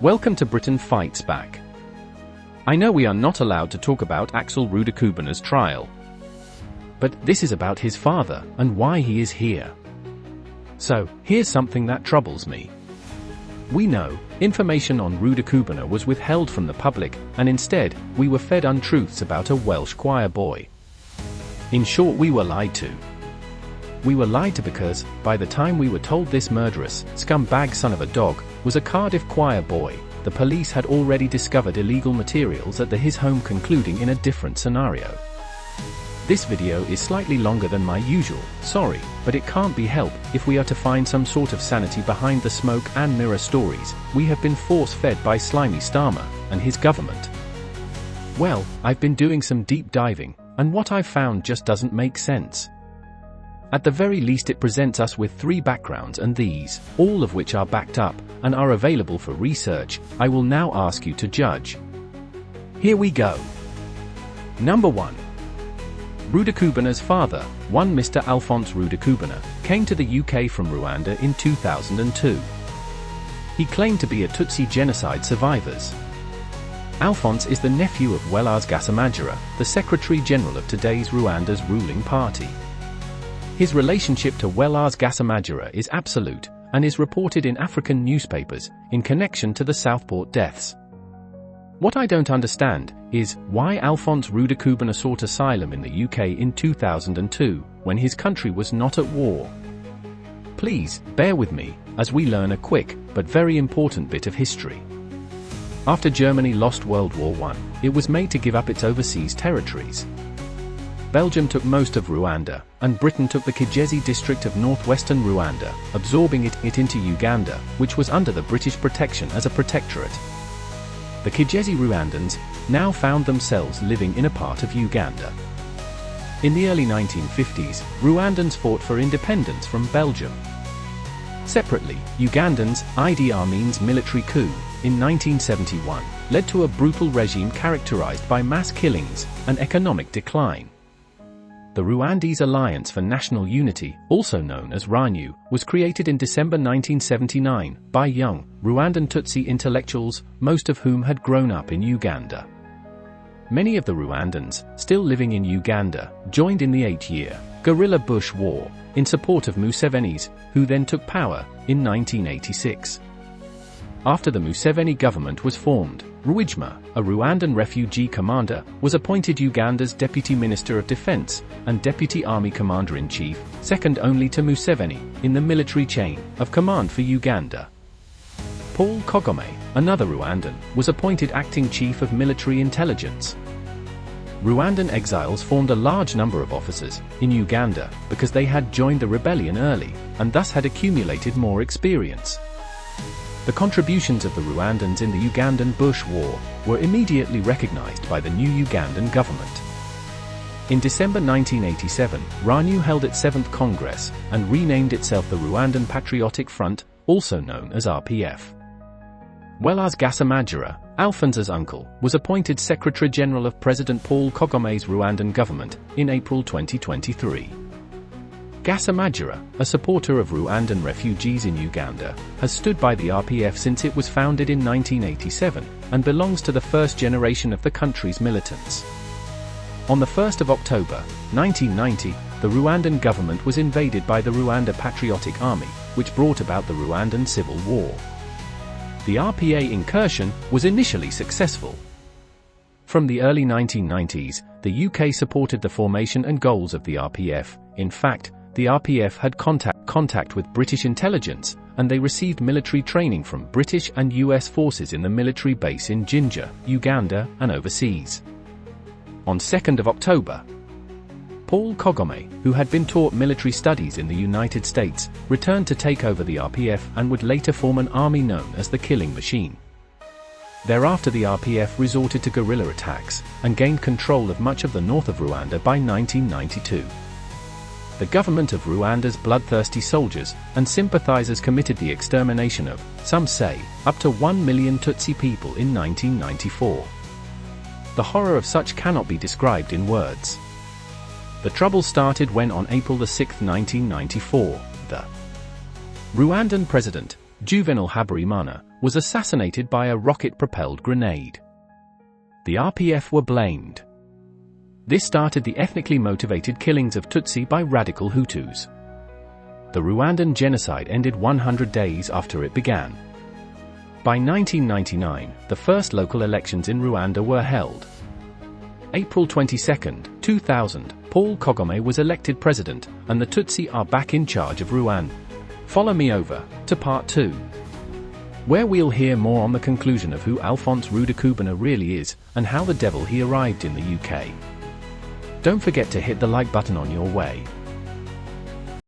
Welcome to Britain Fights Back. I know we are not allowed to talk about Axel Rudakubana'S trial. But this is about his father, and why he is here. So, here's something that troubles me. We know, information on Rudakubana was withheld from the public, and instead, we were fed untruths about a Welsh choir boy. In short, we were lied to. We were lied to because, by the time we were told this murderous, scumbag son of a dog, was a Cardiff choir boy, the police had already discovered illegal materials at his home, concluding in a different scenario. This video is slightly longer than my usual, sorry, but it can't be helped. If we are to find some sort of sanity behind the smoke and mirror stories, we have been force-fed by slimy Starmer and his government. Well, I've been doing some deep diving, and what I've found just doesn't make sense. At the very least, it presents us with three backgrounds, and these, all of which are backed up, and are available for research, I will now ask you to judge. Here we go. Number 1. Rudakubana'S father, one Mr. Alphonse Rudakubana, came to the UK from Rwanda in 2002. He claimed to be a Tutsi genocide survivor. Alphonse is the nephew of Wellars Gasamagera, the Secretary General of today's Rwanda's ruling party. His relationship to Wellars Gasamagera is absolute, and is reported in African newspapers, in connection to the Southport deaths. What I don't understand is why Alphonse Rudakubana sought asylum in the UK in 2002, when his country was not at war. Please, bear with me, as we learn a quick, but very important bit of history. After Germany lost World War I, it was made to give up its overseas territories. Belgium took most of Rwanda, and Britain took the Kigezi district of northwestern Rwanda, absorbing it into Uganda, which was under the British protection as a protectorate. The Kigezi Rwandans now found themselves living in a part of Uganda. In the early 1950s, Rwandans fought for independence from Belgium. Separately, Ugandans, Idi Amin's military coup, in 1971, led to a brutal regime characterized by mass killings and economic decline. The Rwandese Alliance for National Unity, also known as RANU, was created in December 1979 by young, Rwandan Tutsi intellectuals, most of whom had grown up in Uganda. Many of the Rwandans, still living in Uganda, joined in the 8-year guerrilla bush war, in support of Museveni's, who then took power, in 1986. After the Museveni government was formed, Rwigema, a Rwandan refugee commander, was appointed Uganda's Deputy Minister of Defense, and Deputy Army Commander-in-Chief, second only to Museveni, in the military chain of command for Uganda. Paul Kagame, another Rwandan, was appointed Acting Chief of Military Intelligence. Rwandan exiles formed a large number of officers in Uganda because they had joined the rebellion early, and thus had accumulated more experience. The contributions of the Rwandans in the Ugandan Bush War were immediately recognized by the new Ugandan government. In December 1987, RANU held its 7th Congress, and renamed itself the Rwandan Patriotic Front, also known as RPF. Wellars Gasamagera, Alphonse's uncle, was appointed Secretary General of President Paul Kagame's Rwandan government, in April 2023. Gasamagera, a supporter of Rwandan refugees in Uganda, has stood by the RPF since it was founded in 1987, and belongs to the first generation of the country's militants. On the 1st of October, 1990, the Rwandan government was invaded by the Rwanda Patriotic Army, which brought about the Rwandan Civil War. The RPA incursion was initially successful. From the early 1990s, the UK supported the formation and goals of the RPF. In fact, the RPF had contact with British intelligence, and they received military training from British and US forces in the military base in Jinja, Uganda, and overseas. On 2nd of October, Paul Kagame, who had been taught military studies in the United States, returned to take over the RPF and would later form an army known as the Killing Machine. Thereafter, the RPF resorted to guerrilla attacks, and gained control of much of the north of Rwanda by 1992. The government of Rwanda's bloodthirsty soldiers and sympathizers committed the extermination of, some say, up to 1 million Tutsi people in 1994. The horror of such cannot be described in words. The trouble started when on April 6, 1994, the Rwandan president, Juvenal Habyarimana, was assassinated by a rocket-propelled grenade. The RPF were blamed. This started the ethnically motivated killings of Tutsi by radical Hutus. The Rwandan genocide ended 100 days after it began. By 1999, the first local elections in Rwanda were held. April 22, 2000, Paul Kagame was elected president, and the Tutsi are back in charge of Rwanda. Follow me over to part 2, where we'll hear more on the conclusion of who Alphonse Rudakubana really is, and how the devil he arrived in the UK. Don't forget to hit the like button on your way.